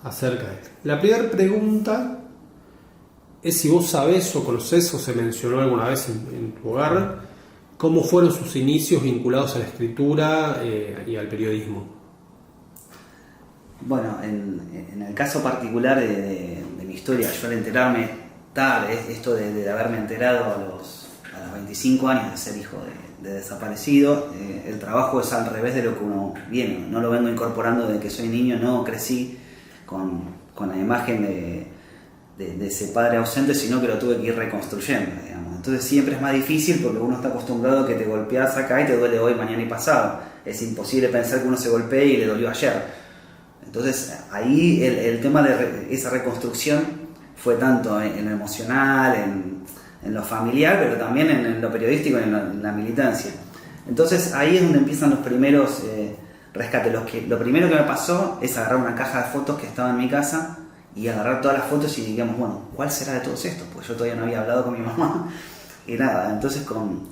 acerca de él. La primera pregunta es si vos sabés o conocés o se mencionó alguna vez en tu hogar cómo fueron sus inicios vinculados a la escritura y al periodismo. Bueno, en el caso particular de mi historia, yo al enterarme tarde, esto de haberme enterado a los 25 años de ser hijo de desaparecido, el trabajo es al revés de lo que uno viene. No lo vengo incorporando desde que soy niño, no crecí con la imagen de ese padre ausente, sino que lo tuve que ir reconstruyendo, digamos. Entonces siempre es más difícil porque uno está acostumbrado a que te golpeas acá y te duele hoy, mañana y pasado. Es imposible pensar que uno se golpee y le dolió ayer. Entonces ahí el tema de esa reconstrucción fue tanto en lo emocional, en lo familiar, pero también en lo periodístico, en la militancia. Entonces ahí es donde empiezan los primeros rescates. Lo primero que me pasó es agarrar una caja de fotos que estaba en mi casa y agarrar todas las fotos y digamos, bueno, ¿cuál será de todos estos? Pues yo todavía no había hablado con mi mamá y nada. Entonces con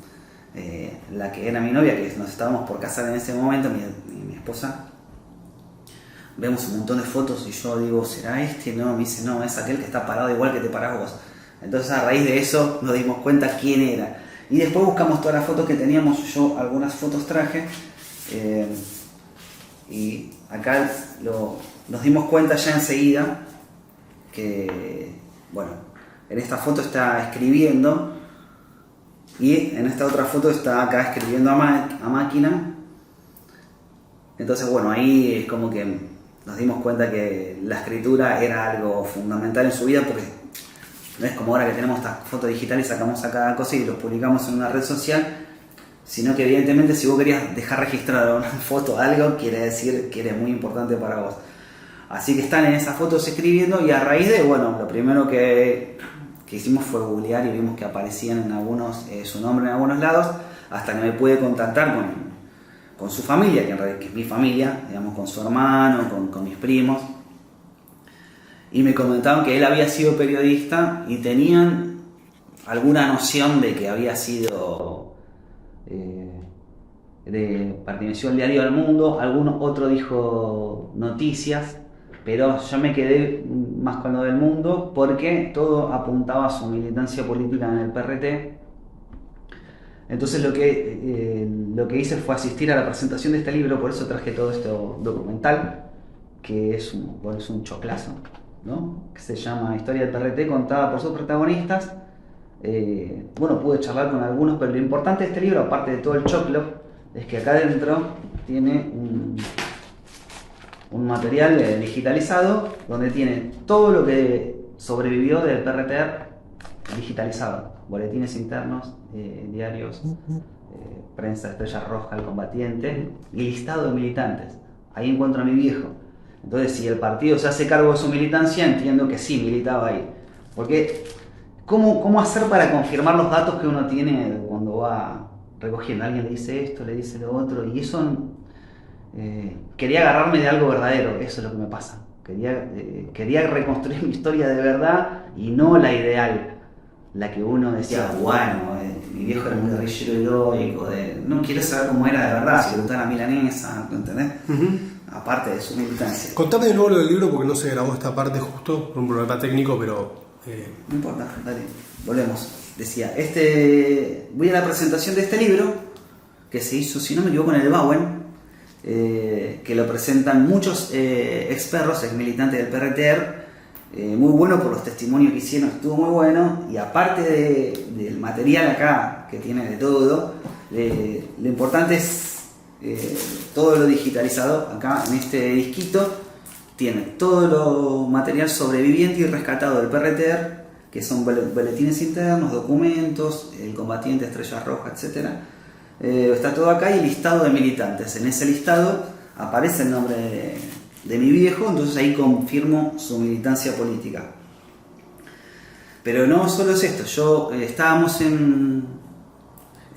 la que era mi novia, que nos estábamos por casar en ese momento, mi esposa, vemos un montón de fotos y yo digo, ¿será este? No, me dice, no, es aquel que está parado igual que te parás vos. Entonces a raíz de eso nos dimos cuenta quién era. Y después buscamos todas las fotos que teníamos, yo algunas fotos traje, y acá nos dimos cuenta ya enseguida que, bueno, en esta foto está escribiendo y en esta otra foto está acá escribiendo a máquina. Entonces, bueno, ahí es como que nos dimos cuenta que la escritura era algo fundamental en su vida, porque no es como ahora que tenemos estas fotos digitales y sacamos a cada cosa y los publicamos en una red social, sino que evidentemente si vos querías dejar registrada una foto o algo, quiere decir que eres muy importante para vos. Así que están en esas fotos escribiendo y a raíz de, bueno, lo primero que hicimos fue googlear y vimos que aparecían en algunos, su nombre en algunos lados, hasta que me pude contactar con su familia, que en realidad que es mi familia, digamos, con su hermano, con mis primos, y me comentaban que él había sido periodista y tenían alguna noción de que había sido perteneció al diario El Mundo, otro dijo Noticias, pero yo me quedé más con lo del Mundo porque todo apuntaba a su militancia política en el PRT. Entonces lo que hice fue asistir a la presentación de este libro, por eso traje todo esto documental, que es un choclazo, ¿no? Que se llama Historia del PRT, contada por sus protagonistas. Bueno, pude charlar con algunos, pero lo importante de este libro, aparte de todo el choclo, es que acá adentro tiene un material digitalizado donde tiene todo lo que sobrevivió del PRT digitalizado: boletines internos, diarios, prensa, Estrella Roja, El Combatiente y listado de militantes. Ahí encuentro a mi viejo. Entonces, si el partido se hace cargo de su militancia, entiendo que sí militaba ahí. Porque ¿cómo hacer para confirmar los datos que uno tiene cuando va recogiendo? Alguien le dice esto, le dice lo otro, y eso quería agarrarme de algo verdadero. Eso es lo que me pasa. Quería reconstruir mi historia de verdad y no la ideal, la que uno decía, bueno, mi viejo era un guerrillero heroico, no quiero saber cómo era de verdad, si le gustaba la milanesa, ¿entendés? Aparte de su militancia. Contame de nuevo lo del libro porque no se grabó esta parte justo por un problema técnico, pero... No importa, dale, volvemos. Decía, voy a la presentación de este libro, que se hizo, si no me equivoco, en el Bauen, que lo presentan muchos experros, ex militantes del PRT, muy bueno por los testimonios que hicieron, estuvo muy bueno, y aparte del material acá, que tiene de todo, lo importante es todo lo digitalizado. Acá en este disquito tiene todo lo material sobreviviente y rescatado del PRT, que son boletines internos, documentos, El Combatiente, Estrella Roja, etc. Está todo acá y listado de militantes. En ese listado aparece el nombre de mi viejo, entonces ahí confirmo su militancia política. Pero no solo es esto, estábamos en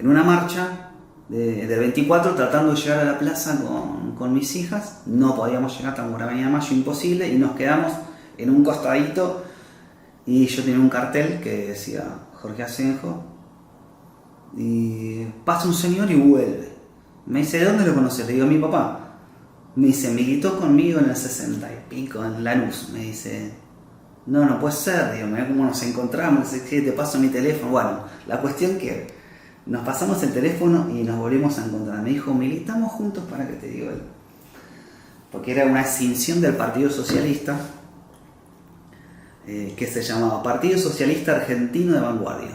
una marcha del 24 tratando de llegar a la plaza con mis hijas, no podíamos llegar, estamos por Avenida Mayo, imposible, y nos quedamos en un costadito y yo tenía un cartel que decía Jorge Asenjo y pasa un señor y vuelve. Me dice, ¿de dónde lo conoces? Le digo, a mi papá. Me dice, militó conmigo en el 60 y pico, en Lanús. Me dice, no puede ser, digo, mirá cómo nos encontramos, que te paso mi teléfono. Bueno, la cuestión que nos pasamos el teléfono y nos volvimos a encontrar. Me dijo, militamos juntos, para que te digo él. Porque era una escinsión del Partido Socialista, que se llamaba Partido Socialista Argentino de Vanguardia.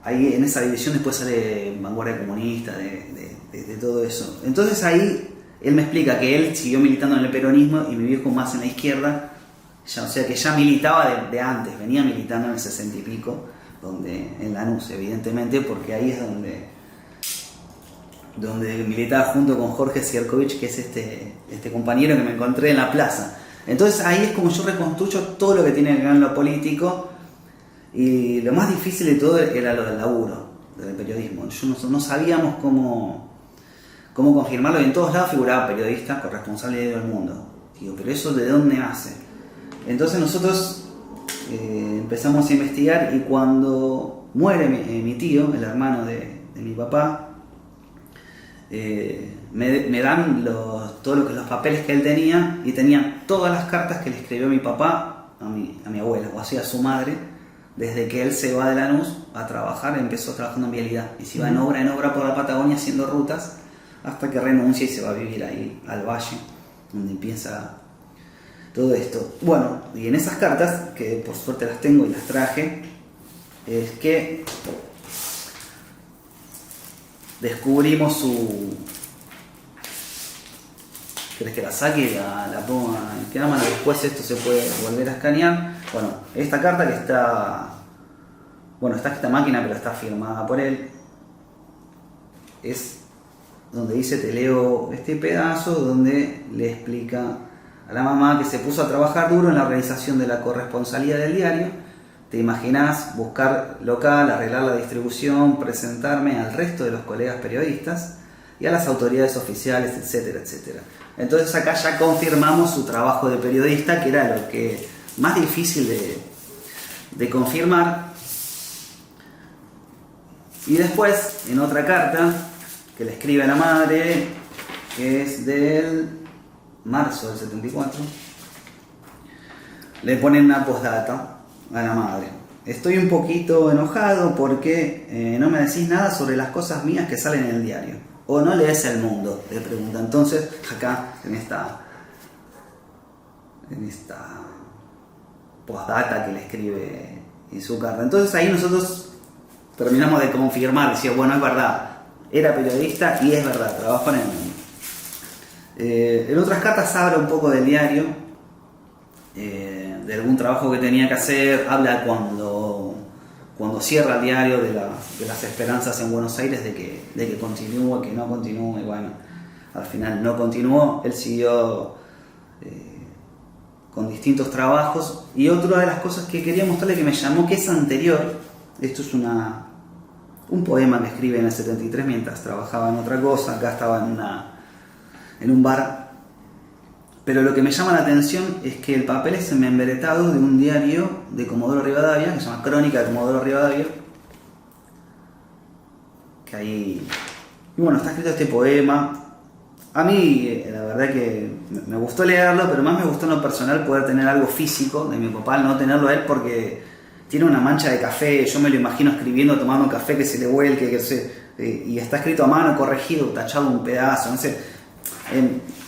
Ahí en esa división después sale Vanguardia Comunista, de todo eso. Entonces ahí él me explica que él siguió militando en el peronismo y mi viejo más en la izquierda, ya, o sea que ya militaba de antes, venía militando en el 60 y pico, en Lanús evidentemente, porque ahí es donde militaba junto con Jorge Sierkovich, que es este compañero que me encontré en la plaza. Entonces ahí es como yo reconstruyo todo lo que tiene que ver en lo político, y lo más difícil de todo era lo del laburo, del periodismo. No sabíamos cómo confirmarlo, y en todos lados figuraba periodista, corresponsal de todo el mundo. Digo, pero eso ¿de dónde nace? Entonces nosotros empezamos a investigar, y cuando muere mi tío, el hermano de mi papá, me dan todos los papeles que él tenía, y tenía todas las cartas que le escribió mi papá a mi abuela, o así a su madre, desde que él se va de Lanús a trabajar. Empezó trabajando en vialidad y se iba en obra por la Patagonia haciendo rutas, hasta que renuncia y se va a vivir ahí al valle, donde empieza todo esto. Bueno, y en esas cartas, que por suerte las tengo y las traje, es que descubrimos su... ¿Querés que la saque y la ponga en cámara? Después esto se puede volver a escanear. Bueno, esta carta que está... Bueno, está esta máquina, pero está firmada por él. Es donde dice, te leo este pedazo, donde le explica a la mamá que se puso a trabajar duro en la realización de la corresponsalía del diario. Te imaginás buscar local, arreglar la distribución, presentarme al resto de los colegas periodistas y a las autoridades oficiales, etcétera, etcétera. Entonces acá ya confirmamos su trabajo de periodista, que era lo que más difícil de confirmar. Y después, en otra carta que le escribe a la madre, que es del marzo del 74, le ponen una postdata a la madre. Estoy un poquito enojado porque no me decís nada sobre las cosas mías que salen en el diario. ¿O no lees El Mundo?, le pregunta. Entonces, acá en esta postdata que le escribe en su carta. Entonces ahí nosotros terminamos de confirmar, decía, bueno, es verdad, era periodista y es verdad, trabajó en El Mundo. En otras cartas habla un poco del diario, de algún trabajo que tenía que hacer, habla cuando cierra el diario de las esperanzas en Buenos Aires de que continúe, que no continúe. Bueno, al final no continuó, él siguió con distintos trabajos. Y otra de las cosas que quería mostrarle, que me llamó, que es anterior, esto es un poema que escribe en el 73 mientras trabajaba en otra cosa. Acá estaba en un bar, pero lo que me llama la atención es que el papel es membretado de un diario de Comodoro Rivadavia, que se llama Crónica de Comodoro Rivadavia, que ahí, y bueno, está escrito este poema. A mí la verdad que me gustó leerlo, pero más me gustó en lo personal poder tener algo físico de mi papá, no tenerlo a él, porque tiene una mancha de café. Yo me lo imagino escribiendo, tomando un café que se le vuelque, y está escrito a mano, corregido, tachado un pedazo, no sé.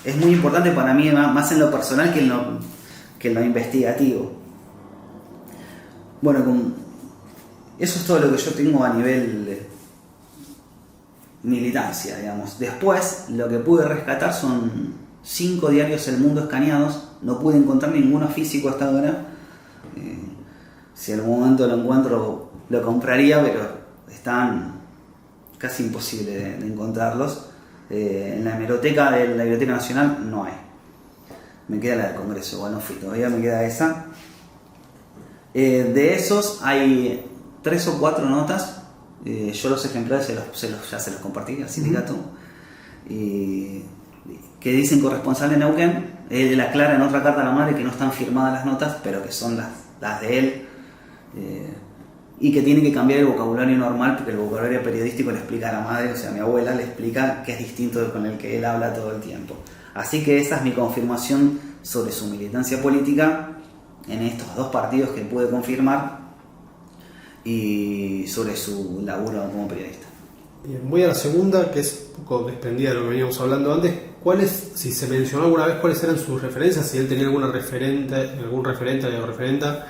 Es muy importante para mí, más en lo personal que en lo investigativo. Bueno, eso es todo lo que yo tengo a nivel militancia, digamos. Después, lo que pude rescatar son 5 diarios El Mundo escaneados. No pude encontrar ninguno físico hasta ahora. Si en algún momento lo encuentro, lo compraría, pero están casi imposible de encontrarlos. En la hemeroteca de la Biblioteca Nacional no hay. Me queda la del Congreso, bueno, todavía me queda esa. De esos hay 3 o 4 notas. Yo los ejemplares ya se los compartí al sindicato. Que dicen corresponsal de Neuquén. Él aclara en otra carta a la madre que no están firmadas las notas, pero que son las de él. y que tiene que cambiar el vocabulario normal porque el vocabulario periodístico le explica a la madre, o sea, a mi abuela le explica que es distinto con el que él habla todo el tiempo. Así que esa es mi confirmación sobre su militancia política en estos dos partidos que pude confirmar y sobre su laburo como periodista. Bien, voy a la segunda, que es un poco desprendida de lo que veníamos hablando antes. ¿Cuáles, si se mencionó alguna vez, cuáles eran sus referencias? Si él tenía algún referente o referenta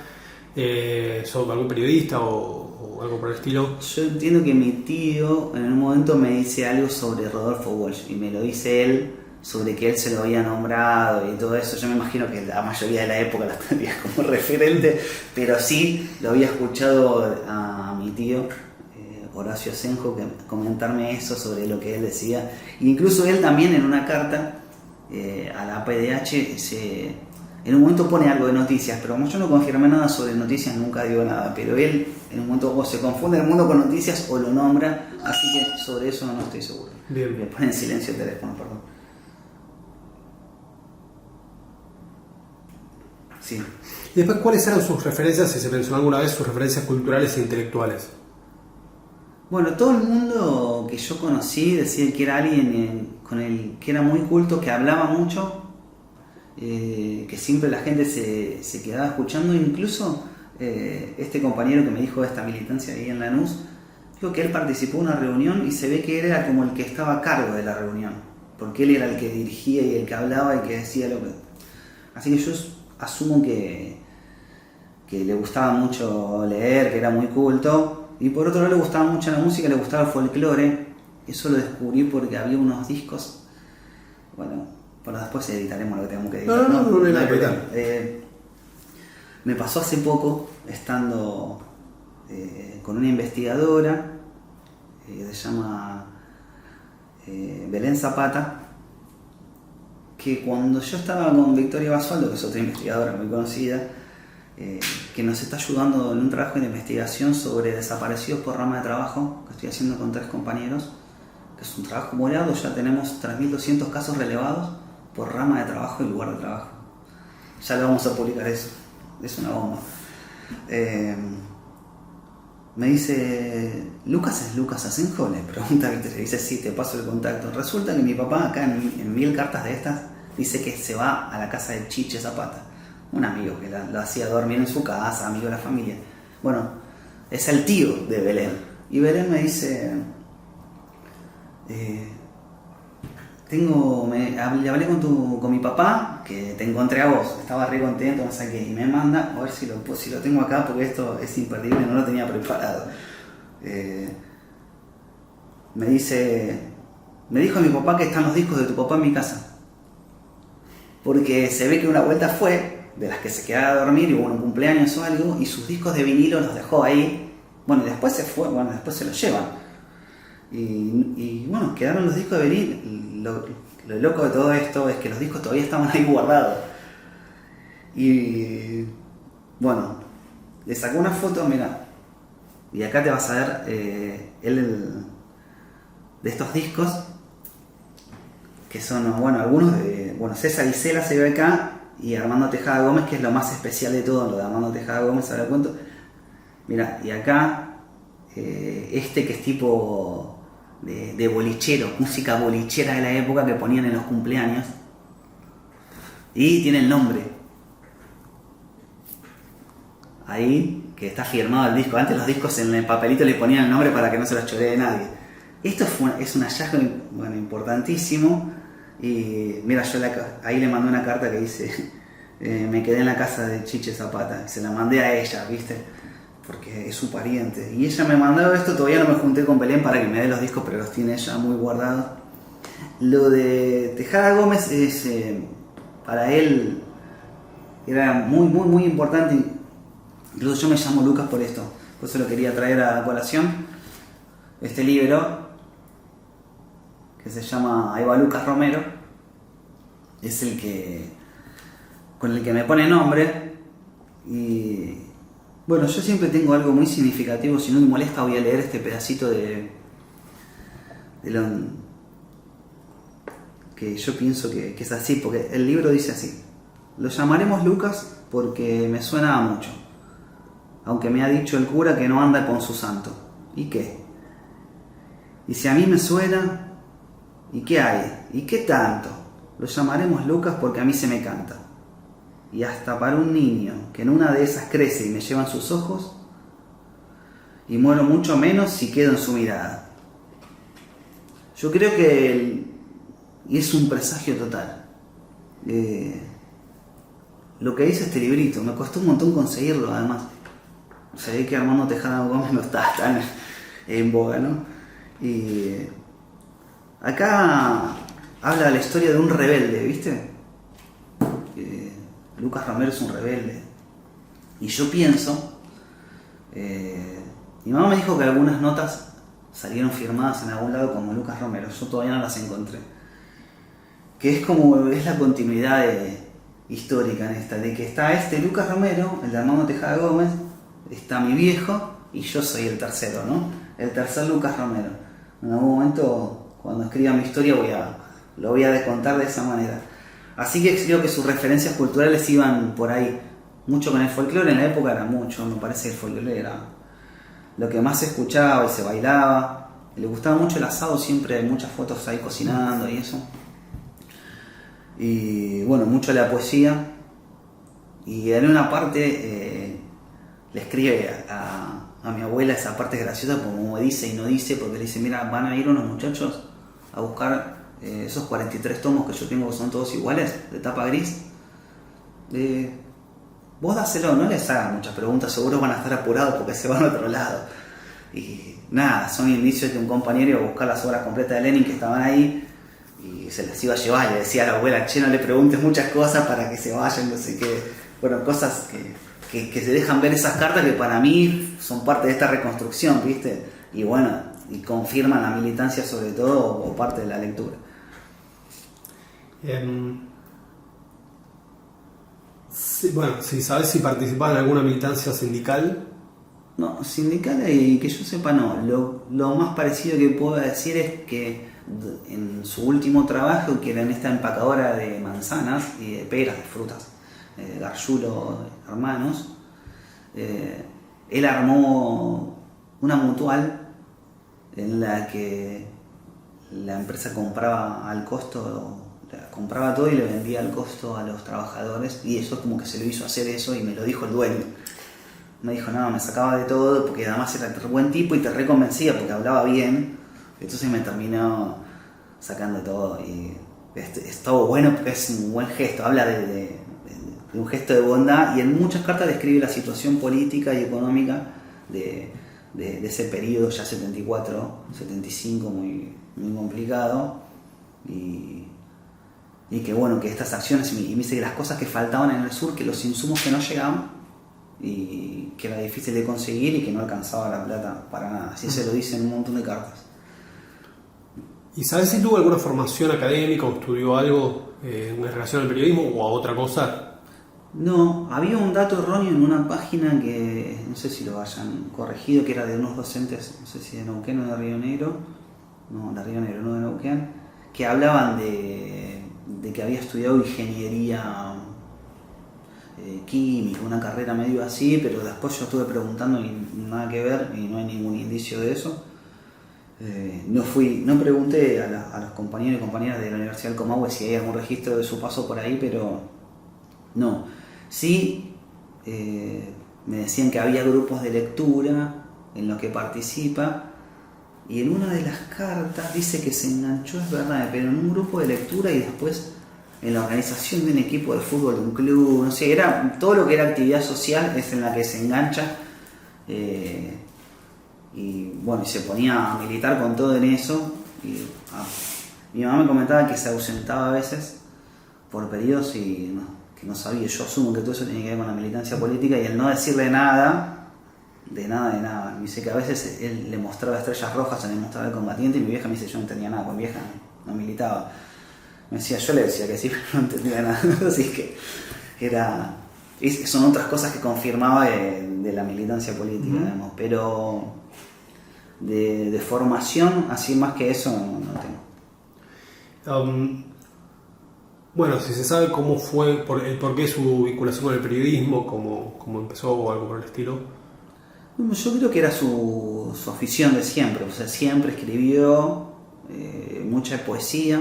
sobre algún periodista o algo por el estilo. Yo entiendo que mi tío en un momento me dice algo sobre Rodolfo Walsh y me lo dice él, sobre que él se lo había nombrado y todo eso. Yo me imagino que la mayoría de la época lo tenía como referente, pero sí lo había escuchado a mi tío Horacio Asenjo comentarme eso sobre lo que él decía. Incluso él también en una carta a la APDH en un momento pone algo de noticias, pero como yo no confirmé nada sobre noticias, nunca digo nada, pero él en un momento o se confunde el mundo con noticias o lo nombra, así que sobre eso no estoy seguro. Bien. Me pone en silencio el teléfono, perdón. Sí. Y después, ¿cuáles eran sus referencias, si se mencionó alguna vez, sus referencias culturales e intelectuales? Bueno, todo el mundo que yo conocí decía que era alguien con el que era muy culto, que hablaba mucho, que siempre la gente se quedaba escuchando. Incluso este compañero que me dijo de esta militancia ahí en Lanús, dijo que él participó en una reunión y se ve que él era como el que estaba a cargo de la reunión, porque él era el que dirigía y el que hablaba y que decía lo que... Así que yo asumo que le gustaba mucho leer, que era muy culto. Y por otro lado le gustaba mucho la música, le gustaba el folclore. Eso lo descubrí porque había unos discos. Bueno, después editaremos lo que tengamos que editar. No hay problema. Me pasó hace poco, estando con una investigadora, se llama Belén Zapata, que cuando yo estaba con Victoria Basualdo, que es otra investigadora muy conocida, que nos está ayudando en un trabajo de investigación sobre desaparecidos por rama de trabajo que estoy haciendo con 3 compañeros, que es un trabajo morado. Ya tenemos 3.200 casos relevados por rama de trabajo y lugar de trabajo. Ya lo vamos a publicar, eso es una bomba. Me dice, ¿Lucas es Lucas Asenjo? Le pregunta Victoria, le dice, sí, te paso el contacto. Resulta que mi papá acá en 1000 cartas de estas dice que se va a la casa de Chiche Zapata, un amigo que lo hacía dormir en su casa, amigo de la familia. Bueno, es el tío de Belén. Y Belén me dice, le hablé con mi papá, que te encontré a vos, estaba re contento, no sé qué, y me manda, a ver si lo tengo acá, porque esto es imperdible, no lo tenía preparado. Me dijo mi papá que están los discos de tu papá en mi casa, porque se ve que una vuelta fue de las que se quedaba a dormir y hubo un cumpleaños o algo, y sus discos de vinilo los dejó ahí. Bueno, después se fue, después se los llevan. Y bueno, quedaron los discos de vinilo. Lo loco de todo esto es que los discos todavía estaban ahí guardados. Y bueno, le sacó una foto, mira, y acá te vas a ver de estos discos, que son, algunos de, César Isela se ve acá, y Armando Tejada Gómez, que es lo más especial de todo, lo de Armando Tejada Gómez, ahora cuento. Mira, y acá, que es tipo de bolichero, música bolichera de la época que ponían en los cumpleaños, y tiene el nombre ahí, que está firmado el disco. Antes los discos en el papelito le ponían el nombre para que no se los choree nadie. Esto es un hallazgo importantísimo. Y mira, yo ahí le mandé una carta que dice, me quedé en la casa de Chiche Zapata, y se la mandé a ella, ¿viste? Porque es su pariente. Y ella me mandó esto, todavía no me junté con Belén para que me dé los discos, pero los tiene ella muy guardados. Lo de Tejada Gómez para él era muy, muy, muy importante. Incluso yo me llamo Lucas por esto, por eso lo quería traer a colación. Este libro, que se llama Ahí va Lucas Romero, es con el que me pone nombre. Y bueno, yo siempre tengo algo muy significativo. Si no me molesta, voy a leer este pedacito que yo pienso que es así, porque el libro dice así: lo llamaremos Lucas porque me suena a mucho. aunque me ha dicho el cura que no anda con su santo. ¿Y qué? Y si a mí me suena, ¿y qué hay? ¿Y qué tanto? Lo llamaremos Lucas porque a mí se me canta. Y hasta para un niño que en una de esas crece y me llevan sus ojos, y muero mucho menos si quedo en su mirada. Yo creo que y es un presagio total. Lo que dice este librito, me costó un montón conseguirlo además. Se ve que Armando Tejada Gómez no está tan en boga, ¿no? Y acá habla de la historia de un rebelde, ¿viste? Lucas Romero es un rebelde. Y yo pienso, mi mamá me dijo que algunas notas salieron firmadas en algún lado como Lucas Romero, yo todavía no las encontré. Que es la continuidad histórica en esta, de que está este Lucas Romero, el de Armando Tejada Gómez, está mi viejo y yo soy el tercero, ¿no? El tercer Lucas Romero. En algún momento, cuando escriba mi historia, lo voy a descontar de esa manera. Así que creo que sus referencias culturales iban por ahí. Mucho con el folclore, en la época era mucho, me parece que el folclore era lo que más se escuchaba y se bailaba. Le gustaba mucho el asado, siempre hay muchas fotos ahí cocinando y eso. Y bueno, mucho la poesía. Y en una parte le escribe a mi abuela esa parte graciosa, como dice y no dice, porque le dice, mira, van a ir unos muchachos a buscar esos 43 tomos que yo tengo, que son todos iguales, de tapa gris. Vos dáselo, no les hagan muchas preguntas, seguro van a estar apurados porque se van a otro lado. Y nada, son indicios de un compañero iba a buscar las obras completas de Lenin que estaban ahí y se las iba a llevar. Y le decía a la abuela, che, no le preguntes muchas cosas para que se vayan, no sé qué. Bueno, cosas que se dejan ver esas cartas que para mí son parte de esta reconstrucción, ¿viste? Y bueno, y confirman la militancia sobre todo o parte de la lectura. Bueno, si sabes si participaba en alguna militancia sindical. No, sindical y que yo sepa no. Lo más parecido que puedo decir es que en su último trabajo, que era en esta empacadora de manzanas y de peras, de frutas, Gargiulo Hermanos, él armó una mutual en la que la empresa compraba al costo, compraba todo y le vendía al costo a los trabajadores, y eso como que se lo hizo hacer eso y me lo dijo el dueño. Me dijo, no, me sacaba de todo porque además era buen tipo y te reconvencía porque hablaba bien, entonces me terminó sacando todo y es todo bueno porque es un buen gesto, habla de un gesto de bondad, y en muchas cartas describe la situación política y económica de ese periodo ya 74, 75, muy, muy complicado, y que bueno, que estas acciones, y me dice que las cosas que faltaban en el sur, que los insumos que no llegaban y que era difícil de conseguir y que no alcanzaba la plata para nada, así se lo dice en un montón de cartas. ¿Y sabes si tuvo alguna formación académica o estudió algo en relación al periodismo o a otra cosa? No, había un dato erróneo en una página que no sé si lo hayan corregido, que era de unos docentes, no sé si de Neuquén o de Río Negro, no, de Río Negro, no de Neuquén, que hablaban de que había estudiado ingeniería química, una carrera medio así, pero después yo estuve preguntando y nada que ver, y no hay ningún indicio de eso. No pregunté a los compañeros y compañeras de la Universidad del Comahue si hay algún registro de su paso por ahí, pero no. Sí, me decían que había grupos de lectura en los que participa, y en una de las cartas dice que se enganchó, es verdad, pero en un grupo de lectura y después en la organización de un equipo de fútbol de un club, no sé, era todo lo que era actividad social es en la que se engancha, y bueno, y se ponía a militar con todo en eso, y mi mamá me comentaba que se ausentaba a veces por periodos y que no sabía, yo asumo que todo eso tenía que ver con la militancia política, y el no decirle nada. Me dice que a veces él le mostraba estrellas rojas, le mostraba el combatiente, y mi vieja me dice, yo no entendía nada, con mi vieja no militaba. Me decía, yo le decía que sí, pero no entendía nada. Así que son otras cosas que confirmaba de la militancia política, digamos, pero de formación, así más que eso, no tengo. Bueno, si se sabe cómo fue, por qué su vinculación con el periodismo, cómo empezó o algo por el estilo. Yo creo que era su afición de siempre, o sea, siempre escribió mucha poesía,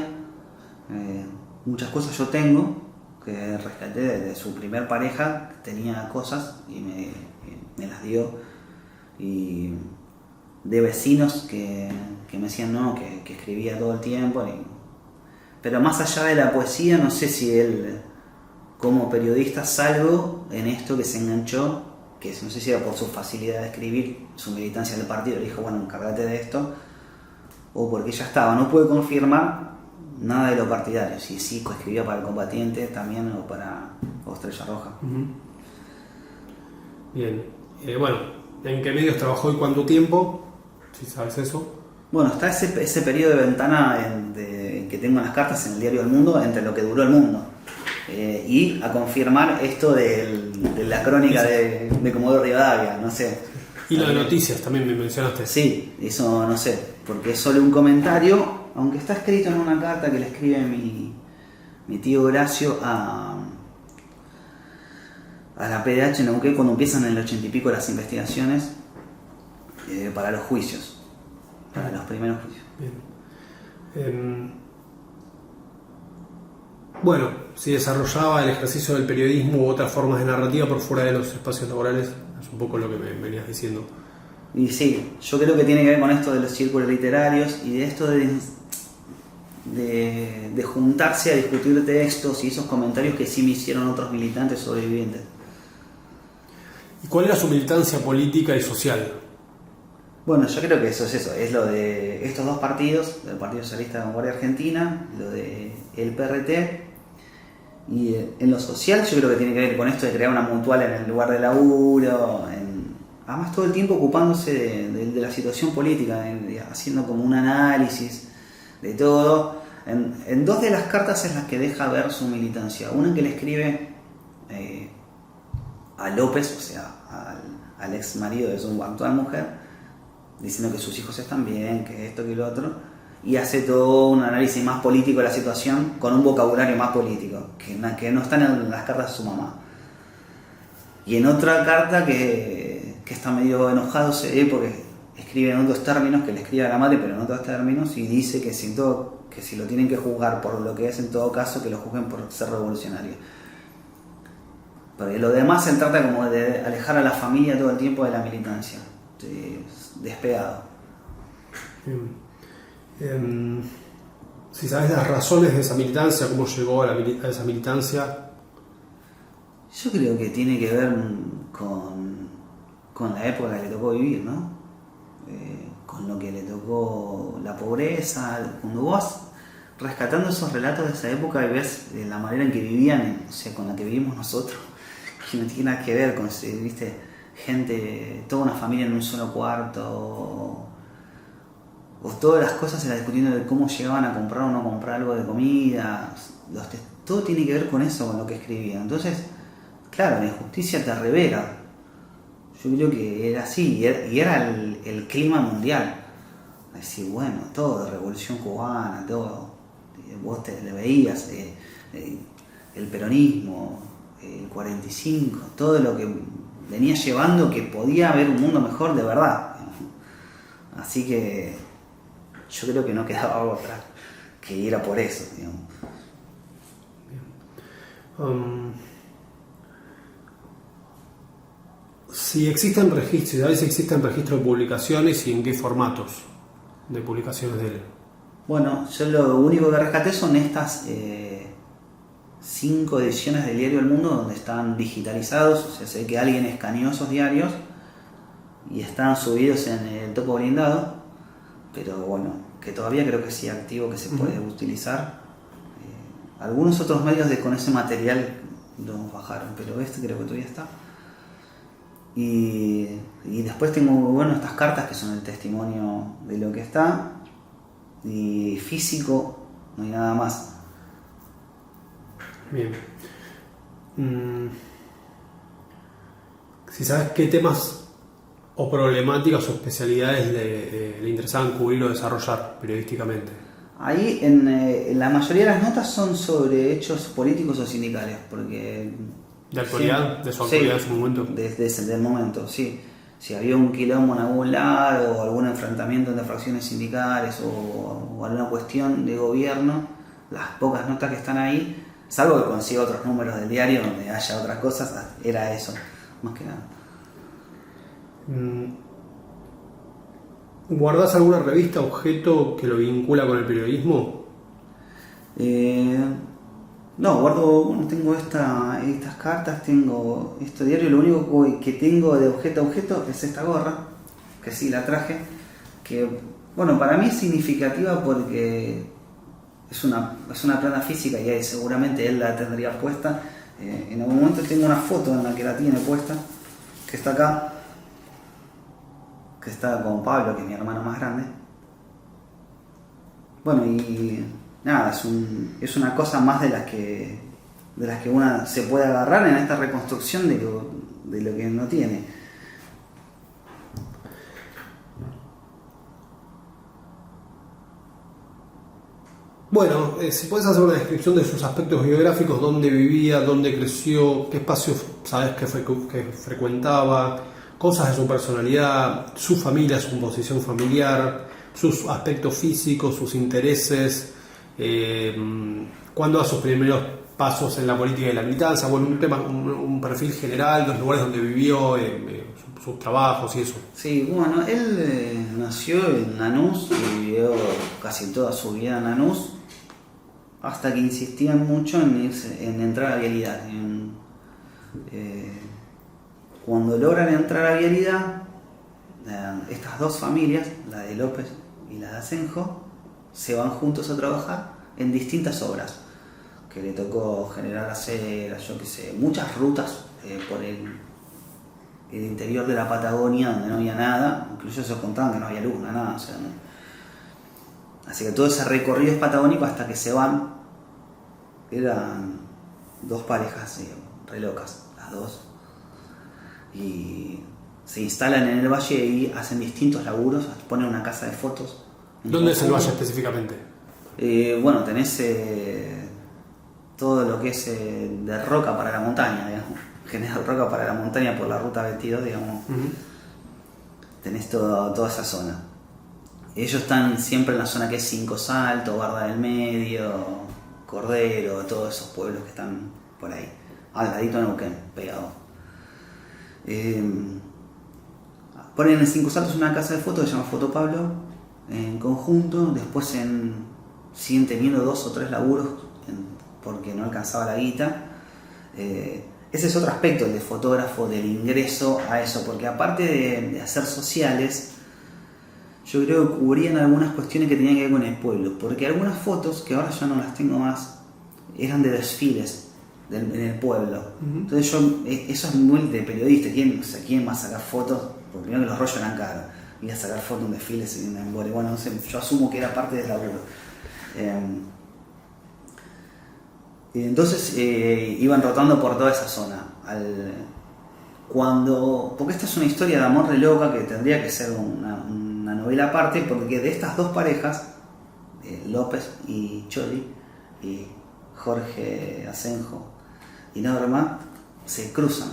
muchas cosas yo tengo que rescaté de su primer pareja, tenía cosas y me las dio, y de vecinos que me decían no, que escribía todo el tiempo, pero más allá de la poesía, no sé si él como periodista, salvo en esto que se enganchó, que no sé si era por su facilidad de escribir, su militancia del partido, le dijo, bueno, encárgate de esto, o porque ya estaba, no puede confirmar nada de lo partidario, si sí escribía para el Combatiente también o para Estrella Roja. Uh-huh. Bien, bueno, ¿en qué medios trabajó y cuánto tiempo? Si sabes eso. Bueno, está ese periodo de ventana que tengo en las cartas en el diario El Mundo, entre lo que duró el mundo. Y a confirmar esto de la crónica de Comodoro Rivadavia, no sé. Y lo de noticias también me mencionaste. Sí, eso no sé, porque es solo un comentario, aunque está escrito en una carta que le escribe mi tío Horacio a la PDH en Neuquén cuando empiezan en el 80 y pico las investigaciones para los juicios, para los primeros juicios. Bien. Bueno, si desarrollaba el ejercicio del periodismo u otras formas de narrativa por fuera de los espacios laborales, es un poco lo que me venías diciendo. Y sí, yo creo que tiene que ver con esto de los círculos literarios y de esto de juntarse a discutir textos y esos comentarios que sí me hicieron otros militantes sobrevivientes. ¿Y cuál era su militancia política y social? Bueno, yo creo que eso, es lo de estos dos partidos, el Partido Socialista de Vanguardia Argentina, lo de el PRT, y en lo social yo creo que tiene que ver con esto de crear una mutual en el lugar de laburo, además todo el tiempo ocupándose de la situación política, haciendo como un análisis de todo. En dos de las cartas es las que deja ver su militancia, una en que le escribe a López, o sea, al ex marido de su actual mujer, diciendo que sus hijos están bien, que esto, que lo otro, y hace todo un análisis más político de la situación con un vocabulario más político, que no están en las cartas de su mamá. Y en otra carta que está medio enojado se ve porque escribe en otros términos, que le escribe a la madre, pero en otros términos, y dice que si lo tienen que juzgar por lo que es, en todo caso, que lo juzguen por ser revolucionario. Porque lo demás se trata como de alejar a la familia todo el tiempo de la militancia. Despegado. Si sabes las razones de esa militancia, cómo llegó a esa militancia. Yo creo que tiene que ver con la época que le tocó vivir, ¿no? Con lo que le tocó la pobreza. Cuando vos rescatando esos relatos de esa época y ves la manera en que vivían, o sea, con la que vivimos nosotros, que no tiene nada que ver con, ¿viste? Gente, toda una familia en un solo cuarto, o todas las cosas se las discutiendo de cómo llegaban a comprar o no comprar algo de comida, todo tiene que ver con eso, con lo que escribían. Entonces, claro, la injusticia te revela. Yo creo que era así, y era el clima mundial. Es decir, bueno, todo, revolución cubana, todo, vos le veías, el peronismo, el 45, todo lo que venía llevando que podía haber un mundo mejor de verdad. Así que yo creo que no quedaba otra que ir a por eso, digamos. Si existen registros, a veces existen registros de publicaciones y en qué formatos de publicaciones de él. Bueno, yo lo único que rescaté son estas 5 ediciones del diario El Mundo donde están digitalizados, o sea, sé que alguien escaneó esos diarios y están subidos en el topo blindado, pero bueno, que todavía creo que sigue activo, que se puede utilizar. Algunos otros medios con ese material los bajaron, pero este creo que todavía está. Y después tengo estas cartas que son el testimonio de lo que está, y físico no hay nada más. Bien. Si sabes qué temas o problemáticas o especialidades le interesaban cubrir o desarrollar periodísticamente. Ahí en la mayoría de las notas son sobre hechos políticos o sindicales, porque... ¿De actualidad? Sí, ¿De su actualidad sí, en su momento? Desde el momento, sí. si había un quilombo en algún lado, o algún enfrentamiento entre fracciones sindicales, o alguna cuestión de gobierno, las pocas notas que están ahí, salvo que consiga otros números del diario donde haya otras cosas, era eso, más que nada. ¿Guardás alguna revista, objeto que lo vincula con el periodismo? No, guardo, bueno, tengo estas cartas, tengo este diario, lo único que tengo de objeto a objeto es esta gorra, que sí la traje, que bueno, para mí es significativa porque es una plana física y ahí seguramente él la tendría puesta. En algún momento tengo una foto en la que la tiene puesta, que está acá, que está con Pablo, que es mi hermano más grande. Bueno, y nada, es una cosa más de las que una se puede agarrar en esta reconstrucción de lo que no tiene. Bueno, si puedes hacer una descripción de sus aspectos biográficos, dónde vivía, dónde creció, qué espacios sabes que frecuentaba, cosas de su personalidad, su familia, su composición familiar, sus aspectos físicos, sus intereses, cuándo da sus primeros pasos en la política y la militancia, bueno, un perfil general, los lugares donde vivió, sus trabajos y eso. Sí, bueno, él nació en Lanús y vivió casi toda su vida en Lanús, hasta que insistían mucho en entrar a Vialidad. Cuando logran entrar a Vialidad, estas dos familias, la de López y la de Asenjo, se van juntos a trabajar en distintas obras, que le tocó generar aceras, yo qué sé, muchas rutas por el interior de la Patagonia donde no había nada, incluso se contaban que no había luz, nada, o sea, ¿no? Así que todo ese recorrido es patagónico hasta que se van. Eran dos parejas re locas, las dos, y se instalan en el valle y hacen distintos laburos, ponen una casa de fotos. ¿Dónde es el valle específicamente? Bueno, tenés todo lo que es de roca para la montaña, digamos. General roca para la montaña por la ruta 22, digamos. Uh-huh. Tenés toda esa zona. Ellos están siempre en la zona que es Cinco Saltos, Barda del Medio, Cordero, todos esos pueblos que están por ahí, al ladito de Neuquén, pegado. Ponen en Cinco Saltos una casa de fotos que se llama Foto Pablo, en conjunto. Después siguen teniendo 2 o 3 laburos porque no alcanzaba la guita. Ese es otro aspecto, el de fotógrafo, del ingreso a eso, porque aparte de hacer sociales, yo creo que cubrían algunas cuestiones que tenían que ver con el pueblo, porque algunas fotos, que ahora ya no las tengo más, eran de desfiles en el pueblo. Uh-huh. Entonces eso es muy de periodista. ¿Quién va a sacar fotos? Porque primero que los rollos eran caros, iba a sacar fotos de un desfile en un embole. Bueno, no sé, yo asumo que era parte del laburo. Entonces iban rotando por toda esa zona. Porque esta es una historia de amor re loca que tendría que ser una novela aparte, porque de estas dos parejas, López y Choli, y Jorge Asenjo y Norma, se cruzan.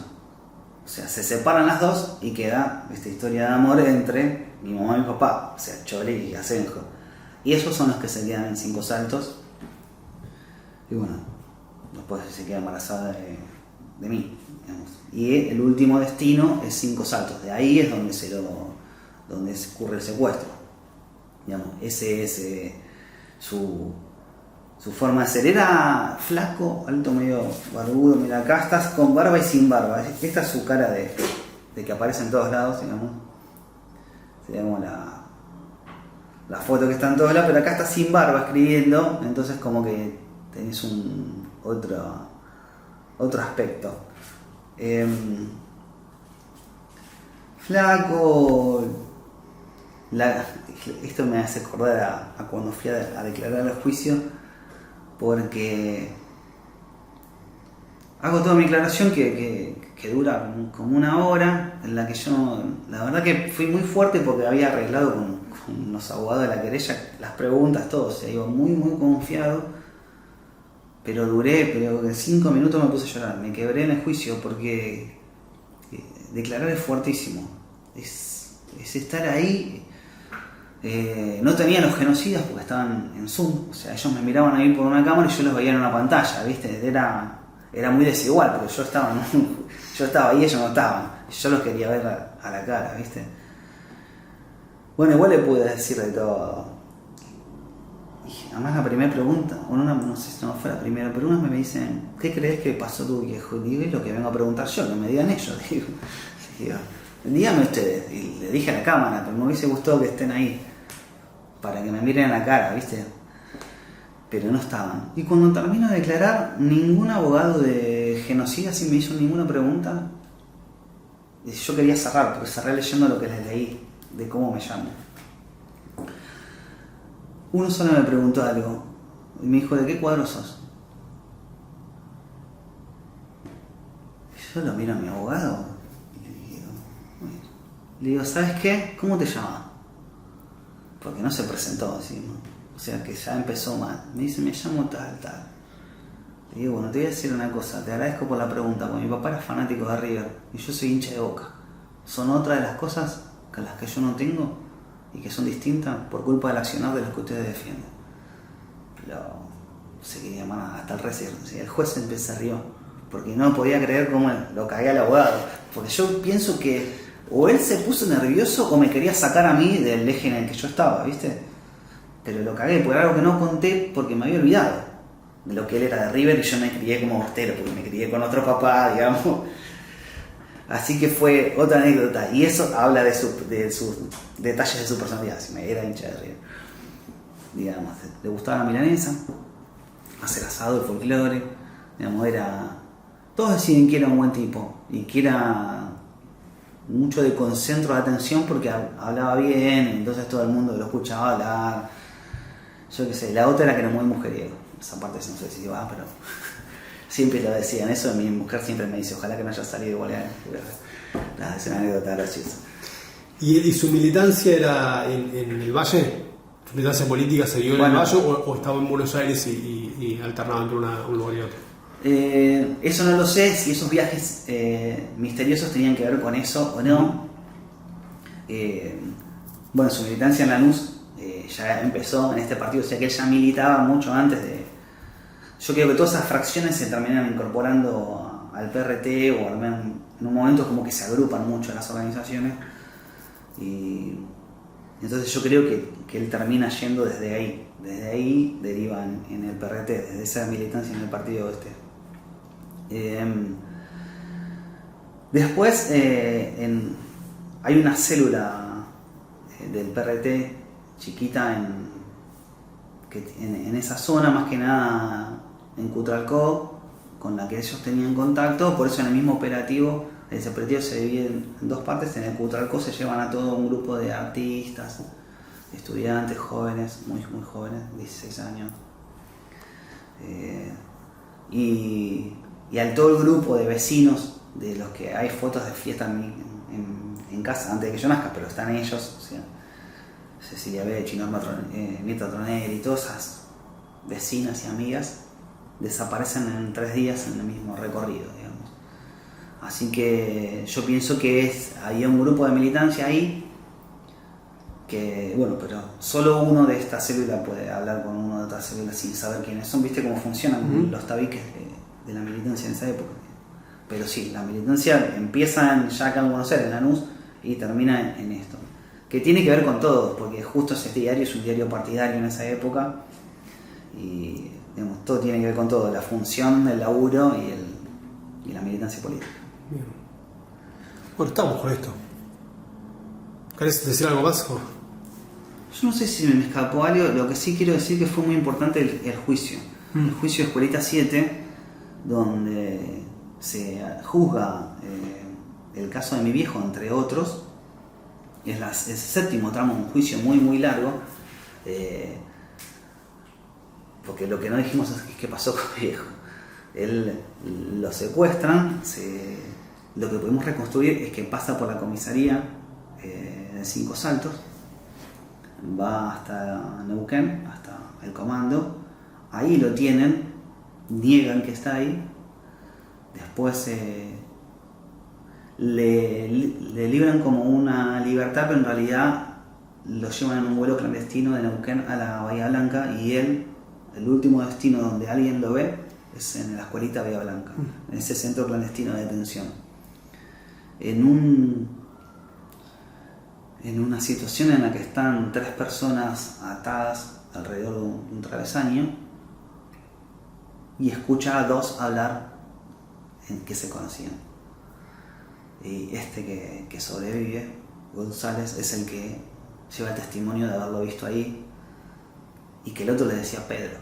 O sea, se separan las dos y queda esta historia de amor entre mi mamá y mi papá, o sea, Choli y Asenjo. Y esos son los que se quedan en Cinco Saltos. Y bueno, después se queda embarazada de mí, digamos. Y el último destino es Cinco Saltos. De ahí es donde ocurre el secuestro. Digamos, ese es su forma de ser. Era flaco, alto, medio barbudo. Mira, acá estás con barba y sin barba. Esta es su cara de que aparece en todos lados, digamos. Digamos la foto que está en todos lados, pero acá está sin barba escribiendo, entonces como que tenés otro aspecto. Flaco. Esto me hace acordar a cuando fui a declarar el juicio, porque hago toda mi declaración que dura como una hora, en la que yo, la verdad que fui muy fuerte porque había arreglado con los abogados de la querella las preguntas, todo, o sea, iba muy muy confiado, pero en 5 minutos me puse a llorar, me quebré en el juicio porque declarar es fuertísimo. es estar ahí. No tenía los genocidas porque estaban en Zoom, o sea, ellos me miraban ahí por una cámara y yo los veía en una pantalla, ¿viste? Era muy desigual, porque yo estaba ahí y ellos no estaban, yo los quería ver a la cara, ¿viste? Bueno, igual le pude decir de todo. Y además la primera pregunta, no sé si no fue la primera, pero una me dicen, ¿qué crees que pasó tu viejo? Digo, es lo que vengo a preguntar yo, que me digan ellos, digo, díganme ustedes. Y le dije a la cámara, pero me hubiese gustado que estén ahí, para que me miren a la cara, ¿viste? Pero no estaban. Y cuando termino de declarar, ningún abogado de genocida sí me hizo ninguna pregunta. Y yo quería cerrar, porque cerré leyendo lo que les leí, de cómo me llamo. Uno solo me preguntó algo, y me dijo, ¿de qué cuadro sos? Y yo lo miro a mi abogado, y le digo, ¿sabes qué? ¿Cómo te llamas? Porque no se presentó así, ¿no? O sea que ya empezó mal. Me dice, me llamo tal. Le digo, bueno, te voy a decir una cosa, te agradezco por la pregunta, porque mi papá era fanático de River y yo soy hincha de Boca. Son otra de las cosas con las que yo no tengo y que son distintas por culpa del accionar de los que ustedes defienden. Pero se quería llamar hasta el recer. O sea, el juez se rió porque no podía creer cómo lo cagué al abogado. Porque yo pienso que o él se puso nervioso o me quería sacar a mí del eje en el que yo estaba, ¿viste? Pero lo cagué por algo que no conté porque me había olvidado de lo que él era de River y yo me crié como bostero porque me crié con otro papá, digamos. Así que fue otra anécdota y eso habla de sus detalles de su personalidad. Si me era hincha de River, digamos, le gustaba la milanesa, hacer asado, el folclore, digamos, todos deciden que era un buen tipo y que era mucho de concentro de atención porque hablaba bien, entonces todo el mundo lo escuchaba hablar. Yo qué sé, la otra era que era muy mujeriego, esa parte no sé si va, pero siempre lo decían eso. Mi mujer siempre me dice, ojalá que no haya salido igual a él. Es una anécdota graciosa. ¿Y su militancia era en el Valle? ¿Su militancia política se dio en el Valle o estaba en Buenos Aires y alternaba entre un lugar y otro? Eso no lo sé, si esos viajes misteriosos tenían que ver con eso o no. Bueno, su militancia en Lanús ya empezó en este partido, o sea que él ya militaba mucho antes de... Yo creo que todas esas fracciones se terminan incorporando al PRT o al menos en un momento como que se agrupan mucho las organizaciones y entonces yo creo que él termina yendo desde ahí derivan en el PRT, desde esa militancia en el partido este. Después hay una célula del PRT chiquita en esa zona, más que nada en Cutralcó, con la que ellos tenían contacto. Por eso en el mismo operativo, ese operativo se divide en dos partes. En el Cutralcó se llevan a todo un grupo de artistas, estudiantes jóvenes, muy jóvenes, 16 años, y al todo el grupo de vecinos de los que hay fotos de fiesta en casa antes de que yo nazca, pero están ellos, o sea, Cecilia Becci, Mirta Tronelli, todas esas vecinas y amigas desaparecen en 3 días en el mismo recorrido, digamos. Así que yo pienso que había un grupo de militancia ahí que, bueno, pero solo uno de esta célula puede hablar con uno de otra célula sin saber quiénes son. ¿Viste cómo funcionan los tabiques de la militancia en esa época? Pero sí, la militancia empieza ya acá en Buenos Aires, en Lanús, y termina en esto. Que tiene que ver con todo, porque justo ese diario es un diario partidario en esa época, y digamos, todo tiene que ver con todo, la función del laburo y la militancia política. Bien. Bueno, estamos con esto. ¿Querés decir algo más? Yo no sé si me escapó algo, lo que sí quiero decir que fue muy importante el juicio. El juicio de Escuelita 7, donde se juzga el caso de mi viejo, entre otros. Es el 7º tramo, un juicio muy largo, porque lo que no dijimos es qué pasó con mi viejo. Él lo secuestran, lo que pudimos reconstruir es que pasa por la comisaría de 5 Saltos, va hasta Neuquén, hasta el comando, ahí lo tienen, niegan que está ahí, después le libran como una libertad, pero en realidad lo llevan en un vuelo clandestino de Neuquén a la Bahía Blanca, y él, el último destino donde alguien lo ve es en la escuelita Bahía Blanca, en ese centro clandestino de detención. En una situación en la que están 3 personas atadas alrededor de un travesaño, y escucha a 2 hablar en que se conocían. Y que sobrevive, González, es el que lleva el testimonio de haberlo visto ahí, y que el otro le decía Pedro,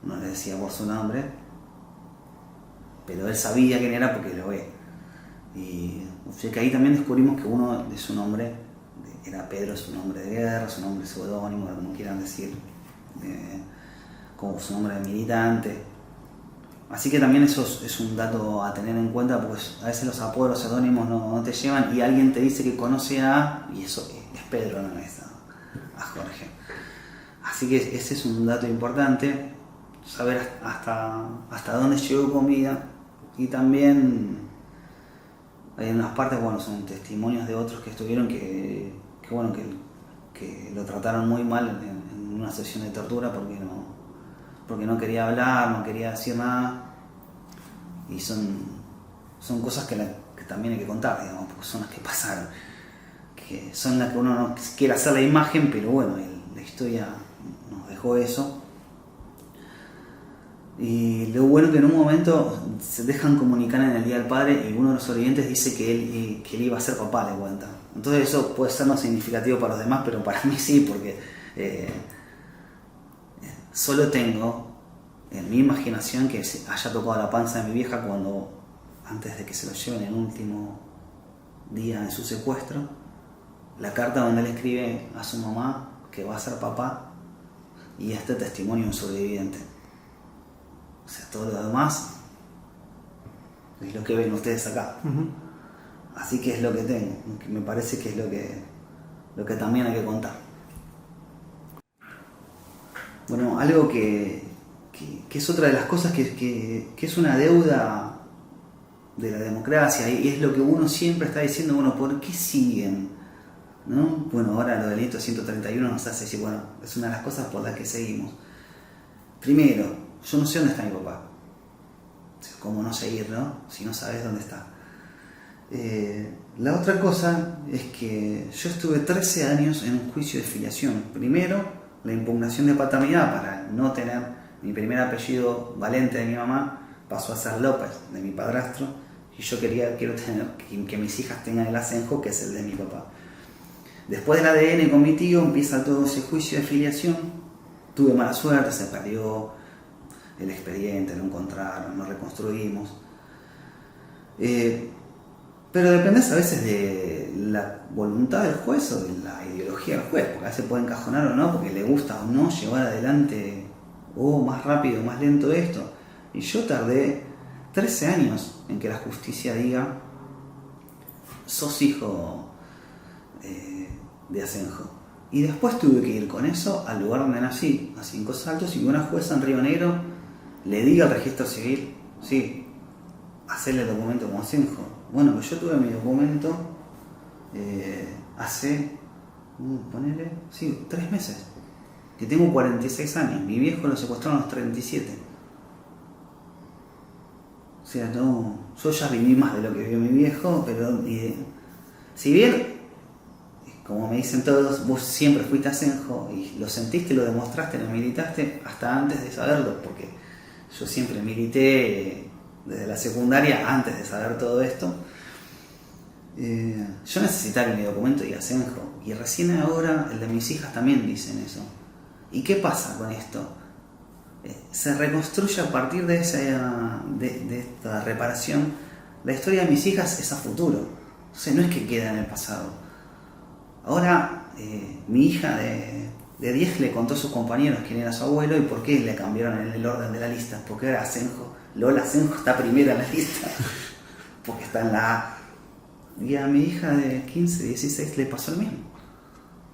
no le decía por su nombre, pero él sabía quién era porque lo ve. Y o sea que ahí también descubrimos que uno de su nombre era Pedro, su nombre de guerra, su nombre seudónimo, como quieran decir, como su nombre de militante. Así que también eso es un dato a tener en cuenta, porque a veces los apodos, los seudónimos no te llevan, y alguien te dice que conoce a, y eso es Pedro, no es a Jorge. Así que ese es un dato importante, saber hasta dónde llegó comida. Y también hay unas partes, bueno, son testimonios de otros que estuvieron que lo trataron muy mal en una sesión de tortura, porque no quería hablar, no quería decir nada. Y son cosas que también hay que contar, digamos, porque son las que pasaron, que son las que uno no quiere hacer la imagen, pero bueno, la historia nos dejó eso. Y lo bueno que en un momento se dejan comunicar en el Día del Padre, y uno de los sobrevivientes dice que él iba a ser papá, le cuenta. Entonces eso puede ser no significativo para los demás, pero para mí sí, porque solo tengo en mi imaginación que haya tocado la panza de mi vieja antes de que se lo lleven el último día de su secuestro, la carta donde él escribe a su mamá que va a ser papá, y este testimonio de un sobreviviente. O sea, todo lo demás es lo que ven ustedes acá. Uh-huh. Así que es lo que tengo, que me parece que es lo que también hay que contar. Bueno, algo que es otra de las cosas que es una deuda de la democracia, y es lo que uno siempre está diciendo, bueno, ¿por qué siguen? ¿No? Bueno, ahora lo del delito 131 nos hace decir, bueno, es una de las cosas por las que seguimos. Primero, yo no sé dónde está mi papá. ¿Cómo no seguir, no? Si no sabes dónde está. La otra cosa es que yo estuve 13 años en un juicio de filiación. Primero, la impugnación de paternidad para no tener mi primer apellido Valente de mi mamá, pasó a ser López de mi padrastro, y yo quiero tener que mis hijas tengan el Asenjo, que es el de mi papá. Después del ADN con mi tío empieza todo ese juicio de filiación. Tuve mala suerte, se perdió el expediente, lo encontraron, lo reconstruimos. Pero depende a veces de la voluntad del juez o de la ideología del juez, porque a veces puede encajonar o no, porque le gusta o no llevar adelante más rápido o más lento esto. Y yo tardé 13 años en que la justicia diga: sos hijo de Asenjo. Y después tuve que ir con eso al lugar donde nací, a 5 Saltos, y que una jueza en Río Negro le diga al registro civil: sí, hacerle el documento como Asenjo. Bueno, pues yo tuve mi documento hace, ponele, 3 meses, que tengo 46 años, mi viejo lo secuestraron a los 37. O sea, no, yo ya viví más de lo que vivió mi viejo, pero si bien, como me dicen todos, vos siempre fuiste Asenjo y lo sentiste, lo demostraste, lo militaste hasta antes de saberlo, porque yo siempre milité desde la secundaria antes de saber todo esto. Yo necesitaba que mi documento diga Asenjo, y recién ahora el de mis hijas también dicen eso. ¿Y qué pasa con esto? Se reconstruye a partir de esta reparación. La historia de mis hijas es a futuro, o sea, no es que queda en el pasado. Ahora mi hija de 10 le contó a sus compañeros quién era su abuelo y por qué le cambiaron en el orden de la lista, porque era Asenjo. Lola Asenjo está primera en la lista porque está en la A. Y a mi hija de 15, 16 le pasó lo mismo.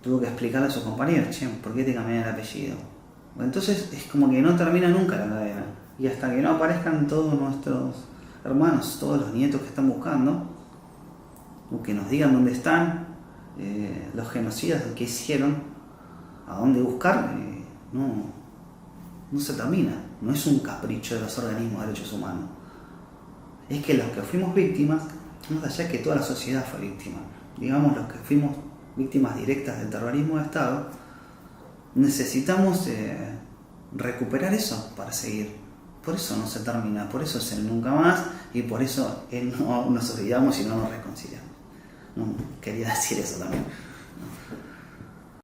Tuvo que explicarle a sus compañeros: che, ¿por qué te cambiaron el apellido? Entonces es como que no termina nunca la cadena, y hasta que no aparezcan todos nuestros hermanos, todos los nietos que están buscando, o que nos digan dónde están los genocidas, qué hicieron, a dónde buscar, no se termina. No es un capricho de los organismos de derechos humanos. Es que los que fuimos víctimas, más allá de que toda la sociedad fue víctima, digamos los que fuimos víctimas directas del terrorismo de Estado, necesitamos recuperar eso para seguir. Por eso no se termina, por eso es el nunca más y por eso no nos olvidamos y no nos reconciliamos. No, quería decir eso también.